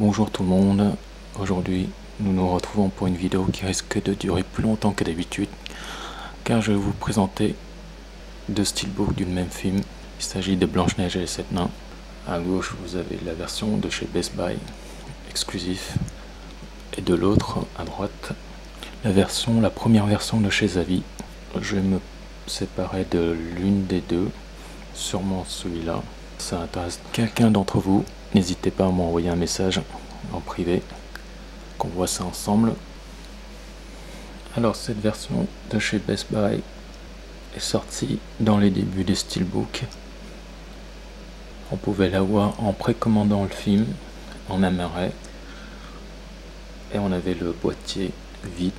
Bonjour tout le monde, aujourd'hui nous nous retrouvons pour une vidéo qui risque de durer plus longtemps que d'habitude car je vais vous présenter deux steelbooks du même film. Il s'agit de Blanche-Neige et les 7 nains. À gauche vous avez la version de chez Best Buy, exclusif, et de l'autre à droite la première version de chez Zavvi. Je vais me séparer de l'une des deux, sûrement celui-là. Ça intéresse quelqu'un d'entre vous, n'hésitez pas à m'envoyer un message en privé, qu'on voit ça ensemble. Alors cette version de chez Best Buy est sortie dans les débuts des steelbooks. On pouvait l'avoir en précommandant le film en un arrêt, et on avait le boîtier vide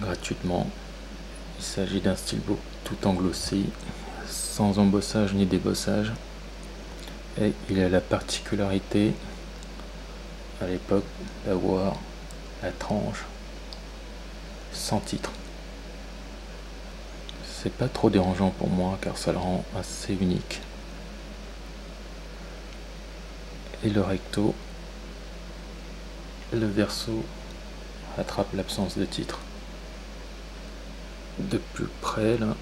gratuitement. Il s'agit d'un steelbook tout en glossy, sans embossage ni débossage, et il a la particularité à l'époque d'avoir la tranche sans titre. C'est pas trop dérangeant pour moi car ça le rend assez unique. Et le recto, le verso attrape l'absence de titre. De plus près là,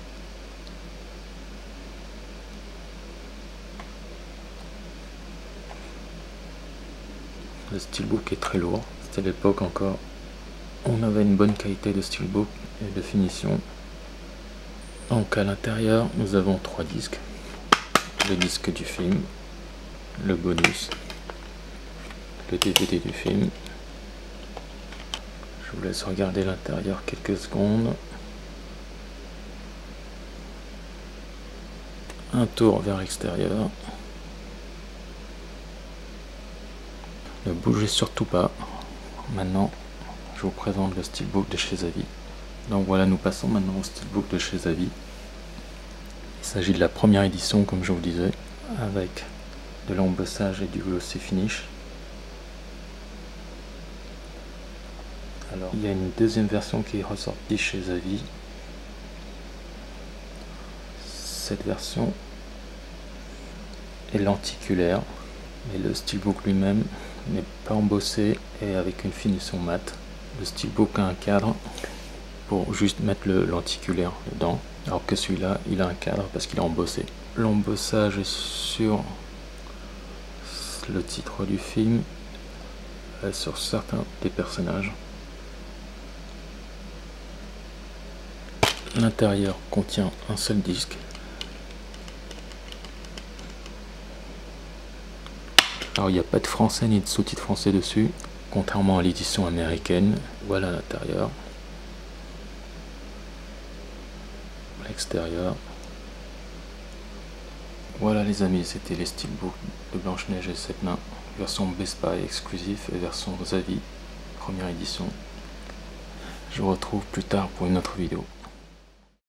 le steelbook est très lourd. C'était l'époque encore, on avait une bonne qualité de steelbook et de finition. Donc à l'intérieur nous avons 3 disques, le disque du film, le bonus, le DVD du film. Je vous laisse regarder l'intérieur quelques secondes. Un tour vers l'extérieur. Ne bougez surtout pas. Maintenant, je vous présente le steelbook de chez Zavvi. Donc voilà, nous passons maintenant au steelbook de chez Zavvi. Il s'agit de la première édition, comme je vous disais, avec de l'embossage et du glossy finish. Alors, il y a une deuxième version qui est ressortie chez Zavvi. Cette version est lenticulaire, mais le steelbook lui-même n'est pas embossé et avec une finition mate. Le steelbook a un cadre pour juste mettre le lenticulaire dedans, alors que celui-là il a un cadre parce qu'il est embossé. L'embossage est sur le titre du film, sur certains des personnages. L'intérieur contient un seul disque. Alors il n'y a pas de français ni de sous-titres français dessus, contrairement à l'édition américaine. Voilà l'intérieur. L'extérieur. Voilà les amis, c'était les steelbooks de Blanche-Neige et les 7 nains, version Best Buy exclusif et version Zavvi, première édition. Je vous retrouve plus tard pour une autre vidéo.